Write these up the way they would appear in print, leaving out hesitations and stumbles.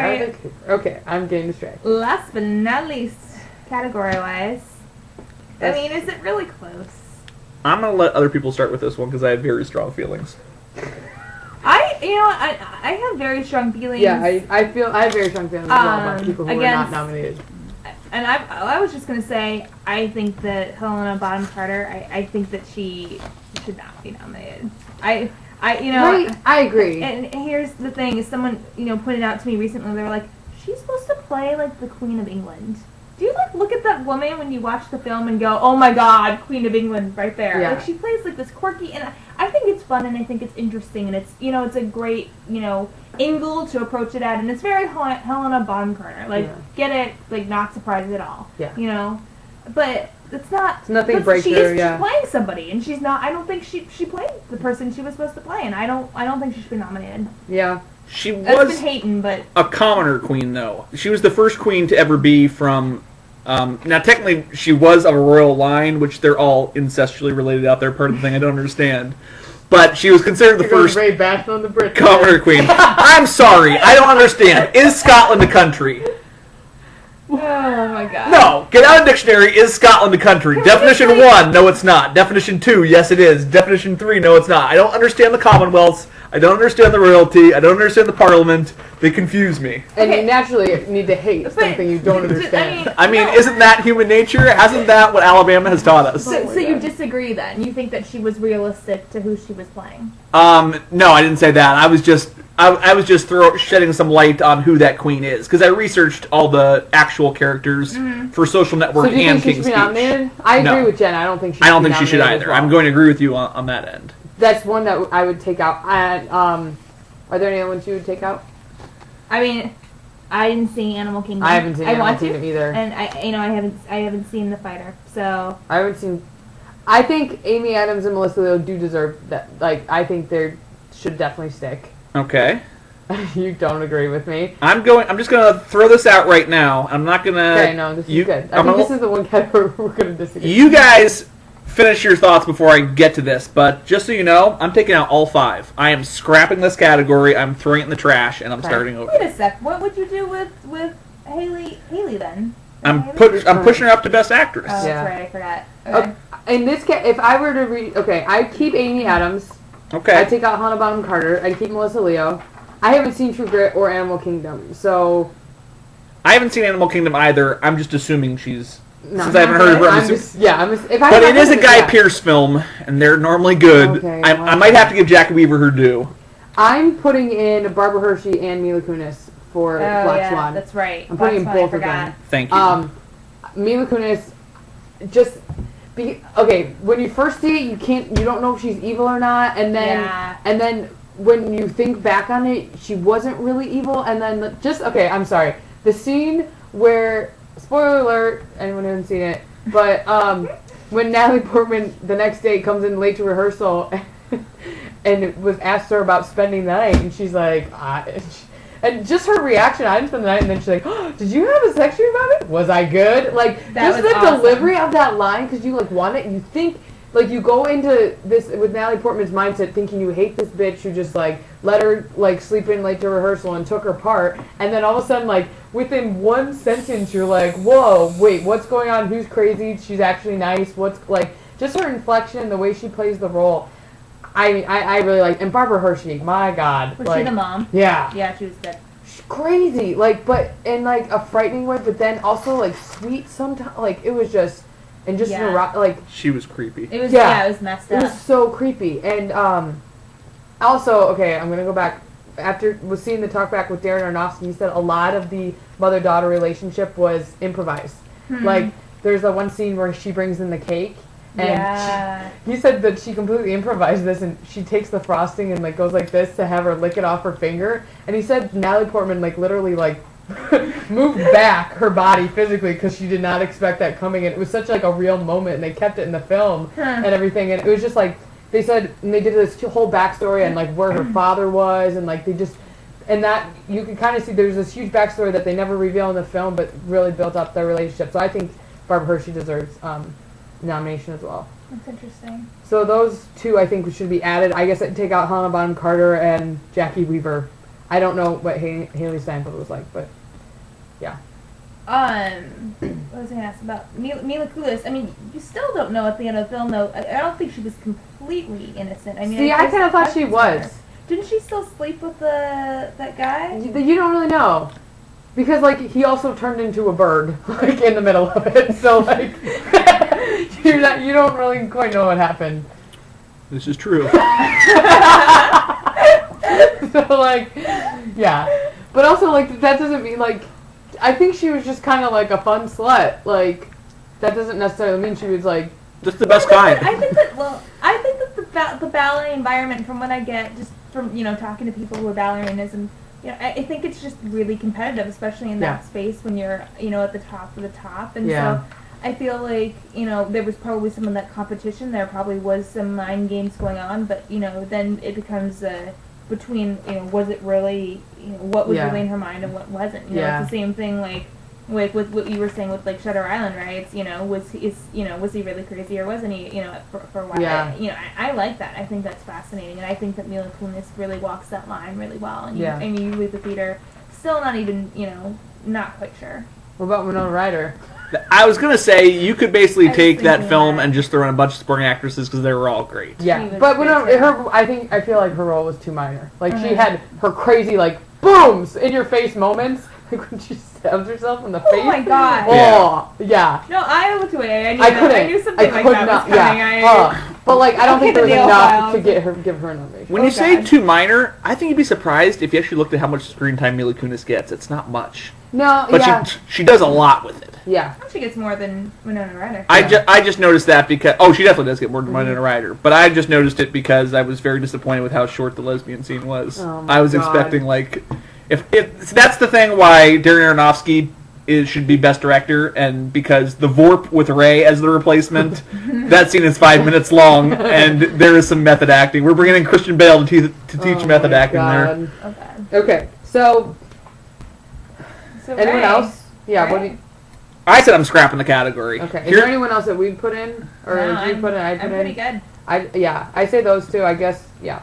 right. Okay, I'm getting distracted. Last but not least, category-wise, I mean, is it really close? I'm going to let other people start with this one because I have very strong feelings. I have very strong feelings. Yeah, I have very strong feelings as well about people who were not nominated. And I was just going to say, I think that Helena Bonham Carter, I think that she should not be nominated. I agree. And here's the thing, someone, pointed out to me recently, they were like, she's supposed to play like the Queen of England. Do you look at that woman when you watch the film and go, oh my god, Queen of England right there? Yeah. Like she plays like this quirky, and I think it's fun and I think it's interesting and it's it's a great angle to approach it at, and it's very Helena Bonham Carter. Get it, like not surprised at all. Yeah. But it's not. It's nothing breakthrough. She's playing somebody, and she's not. I don't think she played the person she was supposed to play, and I don't think she should be nominated. Yeah. She was been hating, but a commoner queen, though. She was the first queen to ever be from. Now, technically, she was of a royal line, which they're all incestually related out there. Part of the thing I don't understand. But she was considered the first commoner queen. I'm sorry, I don't understand. Is Scotland a country? Oh my god. No, get out of the dictionary. Is Scotland a country? Definition 1, no it's not. Definition 2, yes it is. Definition 3, no it's not. I don't understand the commonwealths. I don't understand the royalty. I don't understand the parliament. They confuse me. And you naturally need to hate something you don't understand. I mean, isn't that human nature? Hasn't that what Alabama has taught us? So you disagree then? You think that she was realistic to who she was playing? No, I didn't say that. I was just shedding some light on who that queen is, because I researched all the actual characters for Social Network so do you and think she King's should be nominated? I agree with Jen. I don't think she should either. Well. I'm going to agree with you on that end. That's one that I would take out. Are there any other ones you would take out? I mean, I didn't see Animal Kingdom. I haven't seen Animal Kingdom either. And I haven't seen The Fighter. So I haven't seen. I think Amy Adams and Melissa Leo do deserve that. Like, I think they should definitely stick. Okay. You don't agree with me. I'm just gonna throw this out right now. I'm not gonna. Okay, no, this is good. I think this is the one category we're gonna disagree. You guys finish your thoughts before I get to this, but just so you know, I'm taking out all 5. I am scrapping this category. I'm throwing it in the trash, and I'm starting over. Wait a sec. What would you do with Haley then? I'm pushing her up to Best Actress. Oh, that's right. I forgot. Okay. In this case, if I were to read, I keep Amy Adams. Okay. I take out Hannah Bonham Carter. I keep Melissa Leo. I haven't seen True Grit or Animal Kingdom, so I haven't seen Animal Kingdom either. I'm just assuming she's. No, since I haven't heard of her, but it is a Guy Pearce film, and they're normally good. Okay, I might have to give Jackie Weaver her due. I'm putting in Barbara Hershey and Mila Kunis for Black Swan. That's right. I'm putting in both of them. Thank you. Mila Kunis, when you first see it, you don't know if she's evil or not, and then when you think back on it, she wasn't really evil, and then I'm sorry, the scene where, spoiler alert, anyone who hasn't seen it, but when Natalie Portman the next day comes in late to rehearsal and was asked her about spending the night, and she's like, and just her reaction, I didn't spend the night, and then she's like, oh, did you have a sex dream about it? Was I good? Like, just the delivery of that line, because you want it, you think, you go into this with Natalie Portman's mindset thinking you hate this bitch who just, let her, sleep in late to rehearsal and took her part, and then all of a sudden, within one sentence, you're like, whoa, wait, what's going on? Who's crazy? She's actually nice. What's, just her inflection, the way she plays the role, I really like. And Barbara Hershey, my God. Was she the mom? Yeah. Yeah, she was good. She's crazy, but in, a frightening way, but then also, sweet sometimes, it was just... And just she was creepy. It was it was messed up. It was so creepy. And also, I'm gonna go back. After seeing the talk back with Darren Aronofsky, he said a lot of the mother-daughter relationship was improvised. There's that one scene where she brings in the cake, and he said that she completely improvised this, and she takes the frosting and goes like this to have her lick it off her finger. And he said Natalie Portman literally moved back her body physically because she did not expect that coming, and it was such a real moment, and they kept it in the film and everything, and it was just they said, and they did this whole backstory and where her father was, and they just, and that you can kind of see there's this huge backstory that they never reveal in the film, but really built up their relationship. So I think Barbara Hershey deserves nomination as well. That's interesting. So those two I think should be added. I guess I'd take out Hannah Bonham Carter and Jackie Weaver. I don't know what Haley Steinfeld was like, but yeah. What was I going to ask about Mila Kunis? I mean, you still don't know at the end of the film, though. I don't think she was completely innocent. I mean, see, I kind of thought she was. Didn't she still sleep with that guy? You don't really know. Because, like, he also turned into a bird, like, in the middle of it. So, like, you don't really quite know what happened. This is true. So, like, yeah. But also, like, that doesn't mean, like, I think she was just kind of, like, a fun slut. Like, that doesn't necessarily mean she was, like... Just the best kind. I think that the ballet environment, from what I get, just from, talking to people who are ballerinas, and, I think it's just really competitive, especially in that space when you're, at the top of the top. And so I feel like, there was probably some of that competition. There probably was some mind games going on, but, then it becomes between, was it really, what was really in her mind and what wasn't. It's the same thing, like, with what you were saying with, like, Shutter Island, right? It's, was he really crazy or wasn't he, for a while? Yeah. I like that. I think that's fascinating, and I think that Mila Kunis really walks that line really well. And you leave the theater still not even, not quite sure. What about Winona Ryder? I was going to say, you could basically take that film and just throw in a bunch of supporting actresses because they were all great. Yeah, but I feel like her role was too minor. Like, she had her crazy, like, booms in your face moments. Like, when she stabs herself in the face. Oh my god. Oh, yeah. No, I looked away. I knew something like that was coming. Yeah. But, like, I don't think there was enough to give her an ovation. When you say too minor, I think you'd be surprised if you actually looked at how much screen time Mila Kunis gets. It's not much. No, but she does a lot with it. Yeah. She gets more than Winona Ryder. I just noticed that because... Oh, she definitely does get more than Winona Ryder. But I just noticed it because I was very disappointed with how short the lesbian scene was. Oh my I was expecting, like... If that's the thing why Darren Aronofsky should be best director, and because the Vorp with Ray as the replacement, that scene is 5 minutes long, and there is some method acting. We're bringing in Christian Bale to teach method acting there. Okay, so anyone Ray. else? Yeah, Ray? what do you... I said I'm scrapping the category. Okay, is there anyone else that we'd put in? Or did you put in? I'm pretty good. I say those two, I guess, yeah.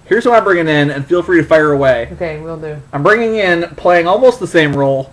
Here's what I'm bringing in, and feel free to fire away. Okay, will do. I'm bringing in, playing almost the same role,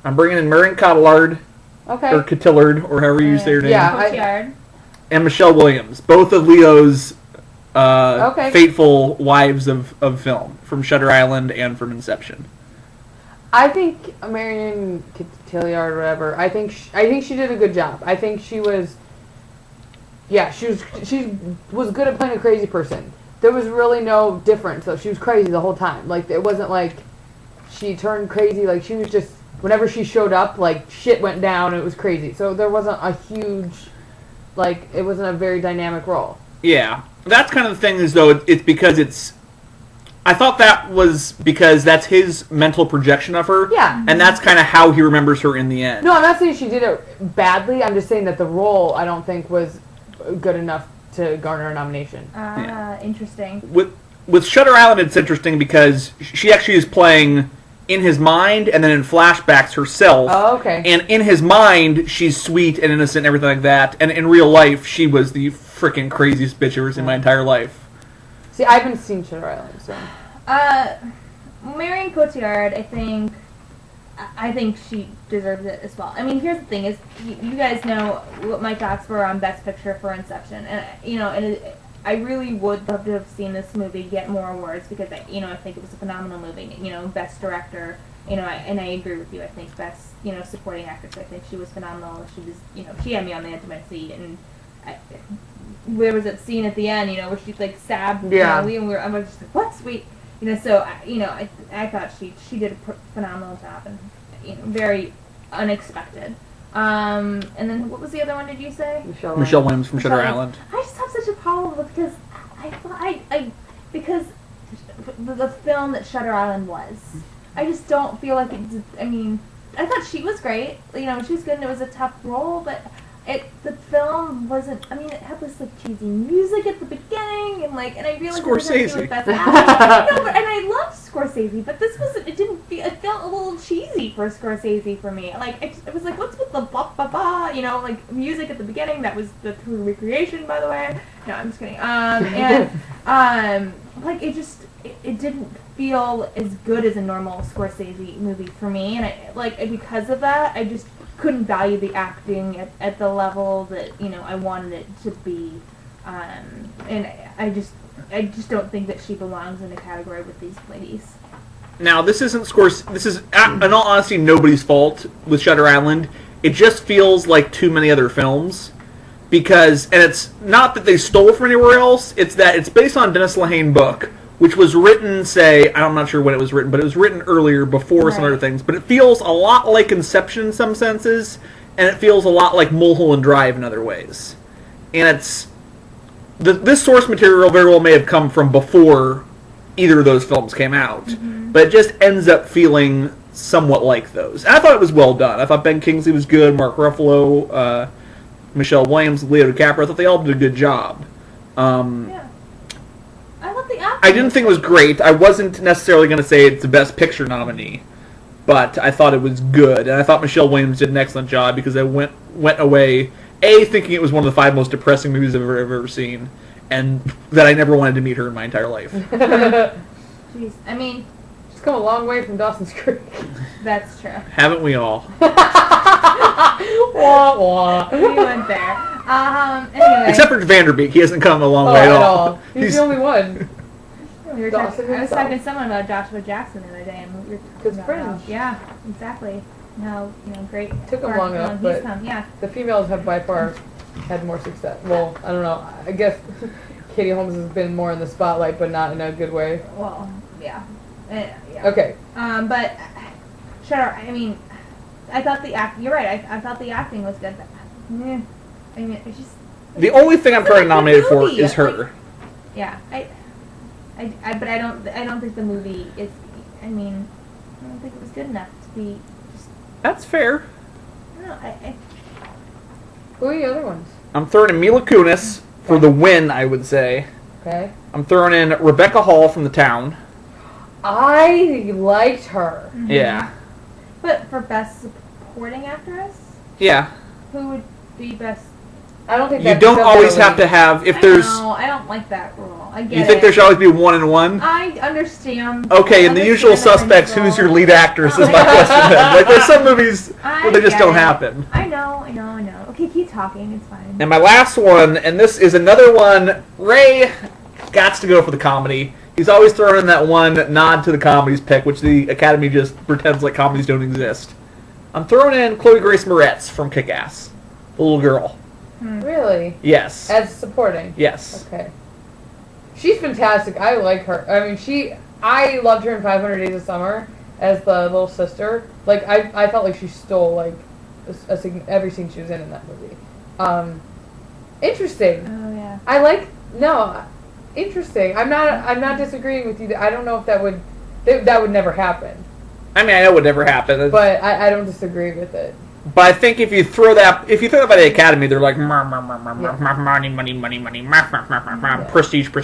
I'm bringing in Marion Cotillard, or Cotillard, or however you say her name. Yeah, and Michelle Williams, both of Leo's fateful wives of film, from Shutter Island and from Inception. I think Marion Cotillard, or whatever, I think she did a good job. I think she was good at playing a crazy person. There was really no difference, though. She was crazy the whole time. Like, it wasn't like she turned crazy. Like, she was just, whenever she showed up, like, shit went down, and it was crazy. So there wasn't a huge, like, it wasn't a very dynamic role. Yeah. That's kind of the thing, is, though, it's because it's... I thought that was because that's his mental projection of her. Yeah. And that's kind of how he remembers her in the end. No, I'm not saying she did it badly. I'm just saying that the role, I don't think, was good enough to garner a nomination. Interesting. With Shutter Island, it's interesting because she actually is playing in his mind and then in flashbacks herself. Oh, okay. And in his mind, she's sweet and innocent and everything like that. And in real life, she was the freaking craziest bitch I've ever seen in my entire life. See, I haven't seen Shutter Island, so... Marion Cotillard, I think she deserves it as well. I mean, here's the thing: is you guys know what my thoughts were on Best Picture for Inception, and I really would love to have seen this movie get more awards because I think it was a phenomenal movie. Best Director, and I agree with you. I think Best Supporting Actress. I think she was phenomenal. She was she had me on the edge of my seat, and there was that scene at the end, where she like stabbed Lee, and I was just like, what, sweet. So I thought she did a phenomenal job and very unexpected. And then what was the other one? Did you say? Michelle Williams from Shutter Island. I just have such a problem because because the film that Shutter Island was, I just don't feel like it did, I mean, I thought she was great. She was good and it was a tough role, but the film wasn't. I mean, it had this like cheesy music at the beginning, and I realized Scorsese. No, but I loved Scorsese, but this wasn't. It didn't feel. It felt a little cheesy for Scorsese for me. It was like, what's with the ba ba ba? Music at the beginning. That was the true recreation, by the way. No, I'm just kidding. It just it didn't feel as good as a normal Scorsese movie for me, and because of that, I just couldn't value the acting at the level that I wanted it to be, and I just don't think that she belongs in the category with these ladies. Now, this isn't Scorsese. This is, in all honesty, nobody's fault with Shutter Island. It just feels like too many other films. And it's not that they stole from anywhere else, it's that it's based on a Dennis Lehane book, which was written, I'm not sure when it was written, but it was written earlier, before some other things. But it feels a lot like Inception in some senses, and it feels a lot like Mulholland Drive in other ways. And this source material very well may have come from before either of those films came out, but it just ends up feeling somewhat like those. And I thought it was well done. I thought Ben Kingsley was good, Mark Ruffalo, Michelle Williams, Leo DiCaprio. I thought they all did a good job. Yeah. I thought the acting. I didn't think it was great. I wasn't necessarily going to say it's the Best Picture nominee, but I thought it was good, and I thought Michelle Williams did an excellent job because I went away thinking it was one of the 5 most depressing movies I've ever seen, and that I never wanted to meet her in my entire life. Jeez, I mean, she's come a long way from Dawson's Creek. That's true. Haven't we all? Wah, wah. We went there. Anyway. Except for Vanderbeek, he hasn't come a long way at all. He's the only one. I was talking to someone about Joshua Jackson the other day, and we were talking about Fringe. Yeah, exactly. How great. Took him long enough, but the females have by far had more success. Well, I don't know. I guess Katie Holmes has been more in the spotlight, but not in a good way. Well, yeah. Okay. But Shutter. I mean, I thought the act. You're right. I thought the acting was good. But, I mean, it's just. The only thing I'm currently nominated for is her. Yeah, but I don't think the movie is. I mean, I don't think it was good enough to be. That's fair. No, Who are the other ones? I'm throwing in Mila Kunis for the win, I would say. Okay. I'm throwing in Rebecca Hall from The Town. I liked her. Mm-hmm. Yeah. But for best supporting actress, Yeah. who would be best? I don't think You don't always have to have I don't like that rule. I get it. You think there should always be 1 and 1? I understand. Okay, in The Usual Suspects, who's your lead actress is my question then. Like, there's some movies where they just don't happen. I know. Okay, keep talking. It's fine. And my last one, and this is another one, Ray gots to go for the comedy. He's always throwing in that one nod to the comedies pick, which the Academy just pretends like comedies don't exist. I'm throwing in Chloe Grace Moretz from Kick-Ass, the little girl. Really? Yes. As supporting? Yes. Okay. She's fantastic. I like her. I mean, I loved her in 500 Days of Summer as the little sister. Like, I felt like she stole, like, every scene she was in that movie. Interesting. Oh, yeah. Interesting. I'm not disagreeing with you. I don't know if that would never happen. I mean, I know it would never happen. But I don't disagree with it. But I think if you throw that by the Academy, they're like, money, prestige. But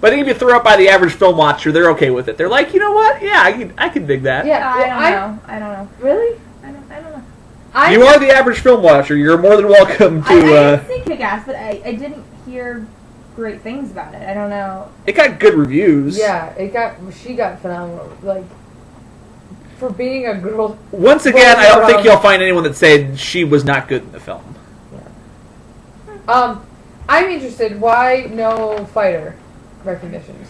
I think if you throw it by the average film watcher, they're okay with it. They're like, you know what? Yeah, I can dig that. Yeah, I don't know. Really? I don't know. You are the average film watcher. You're more than welcome to. I didn't see Kick-Ass, but I didn't hear great things about it. I don't know. It got good reviews. Yeah, she got phenomenal. Like, for being a girl. Once again, I don't think you'll find anyone that said she was not good in the film. Yeah. I'm interested. Why no fighter recognitions?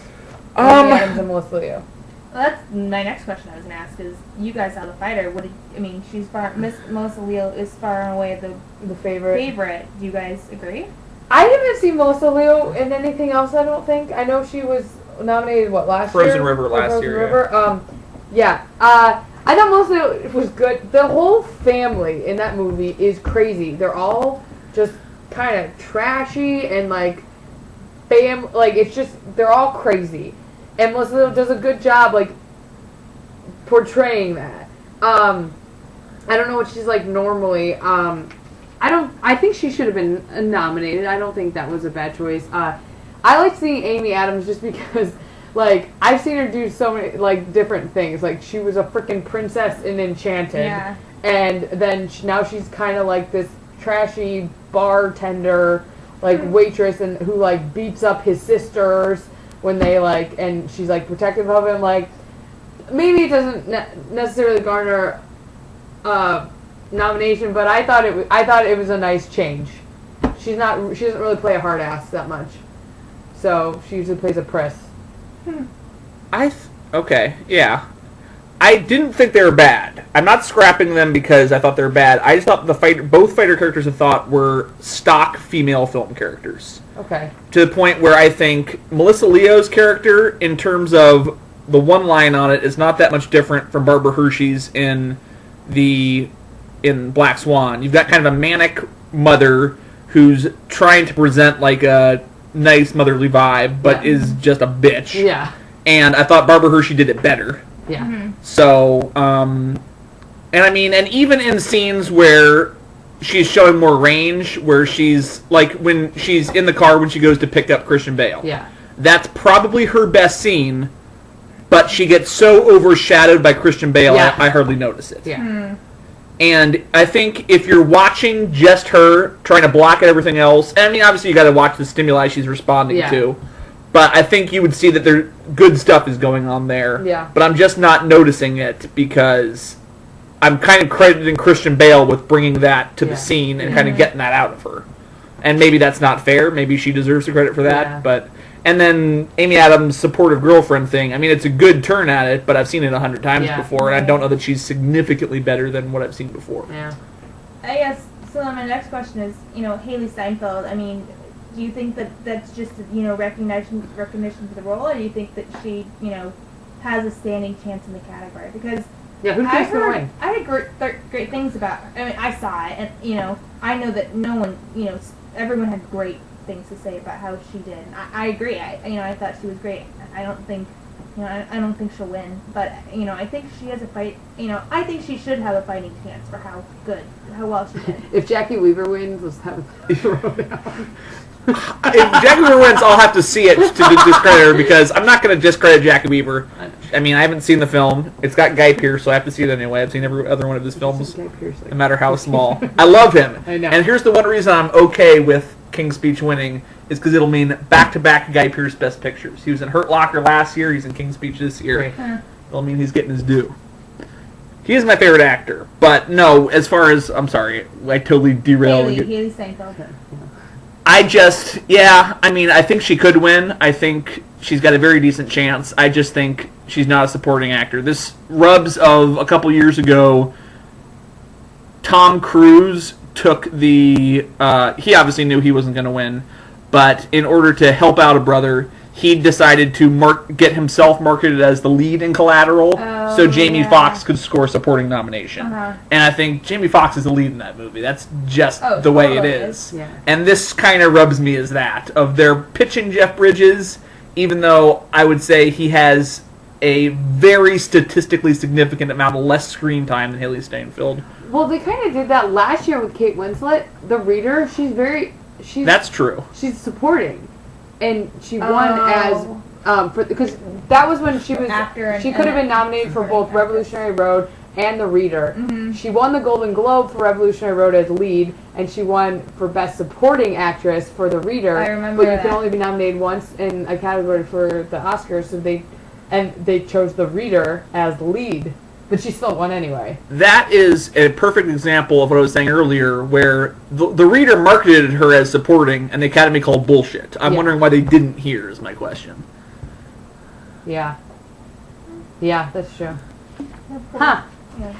Amy Adams and Melissa Leo. Well, that's my next question I was going to ask is, you guys saw The Fighter. Melissa Leo is far and away the favorite. Do you guys agree? I haven't seen Melissa Leo in anything else, I don't think. I know she was nominated, last year? Frozen River last year. Yeah. I thought Melissa Leo was good. The whole family in that movie is crazy. They're all just kind of trashy and, like, it's just, they're all crazy. And Melissa Leo does a good job, like, portraying that. I don't know what she's like normally. I think she should have been nominated. I don't think that was a bad choice. I like seeing Amy Adams just because, like, I've seen her do so many, like, different things. Like, she was a freaking princess in Enchanted. Yeah. And then now she's kind of like this trashy bartender, like, waitress and who, like, beats up his sisters. when they and she's protective of him. Maybe it doesn't necessarily garner nomination, but I thought it was a nice change. She doesn't really play a hard ass that much, so she usually plays a priss. Okay, yeah. I didn't think they were bad. I'm not scrapping them because I thought they were bad. I just thought both fighter characters I thought were stock female film characters. Okay. To the point where I think Melissa Leo's character, in terms of the one line on it, is not that much different from Barbara Hershey's in Black Swan. You've got kind of a manic mother who's trying to present a nice motherly vibe, but is just a bitch. Yeah. And I thought Barbara Hershey did it better. Yeah. Mm-hmm. So, and even in scenes where she's showing more range, where she's, when she's in the car when she goes to pick up Christian Bale. Yeah. That's probably her best scene, but she gets so overshadowed by Christian Bale, I hardly notice it. Yeah. Mm. And I think if you're watching just her trying to block out everything else, obviously you got to watch the stimuli she's responding to, but I think you would see that good stuff is going on there. Yeah. But I'm just not noticing it because I'm kind of crediting Christian Bale with bringing that to the scene and kind of getting that out of her. And maybe that's not fair. Maybe she deserves the credit for that. Yeah. And then Amy Adams' supportive girlfriend thing. It's a good turn at it, but I've seen it 100 times before, and I don't know that she's significantly better than what I've seen before. Yeah. I guess, so then my next question is, Haley Steinfeld, do you think that that's just, recognition for the role, or do you think that she, has a standing chance in the category? Because who do you think's going to win? I heard great things about her. I saw it, and, I know that no one, everyone had great things to say about how she did. I agree. I thought she was great. I don't think, I don't think she'll win, but I think she has a fight. I think she should have a fighting chance for how well she did. If Jackie Weaver wins, let's have it thrown down. If Jackie Weaver wins, I'll have to see it to discredit her because I'm not going to discredit Jackie Weaver. I haven't seen the film. It's got Guy Pearce, so I have to see it anyway. I've seen every other one of his films, no matter how small. I love him. I know. And here's the one reason I'm okay with King's Speech winning is because it'll mean back-to-back Guy Pearce Best Pictures. He was in Hurt Locker last year. He's in King's Speech this year. Right. It'll mean he's getting his due. He is my favorite actor, but no, as far as, I'm sorry, I totally derailed. Haley Steinfeld. I think she could win. I think she's got a very decent chance. I just think she's not a supporting actor. This rubs of a couple years ago, Tom Cruise took he obviously knew he wasn't going to win, but in order to help out a brother, he decided to get himself marketed as the lead in Collateral, so Jamie Foxx could score a supporting nomination. And I think Jamie Foxx is the lead in that movie. That's just the way it is. Yeah. And this kind of rubs me as that, of their pitching Jeff Bridges, even though I would say he has a very statistically significant amount of less screen time than Haley Steinfeld. Well, they kind of did that last year with Kate Winslet. The Reader, that's true. She's supporting. And she won as because that was when she was she could have been nominated for both Revolutionary Road and The Reader. Mm-hmm. She won the Golden Globe for Revolutionary Road as lead, and she won for Best Supporting Actress for The Reader. I remember but you can only be nominated once in a category for the Oscars, so they chose The Reader as the lead. But she still won anyway. That is a perfect example of what I was saying earlier, where the Reader marketed her as supporting, and the Academy called bullshit. I'm wondering why they didn't hear, is my question. Yeah. Yeah, that's true. Huh. Yeah.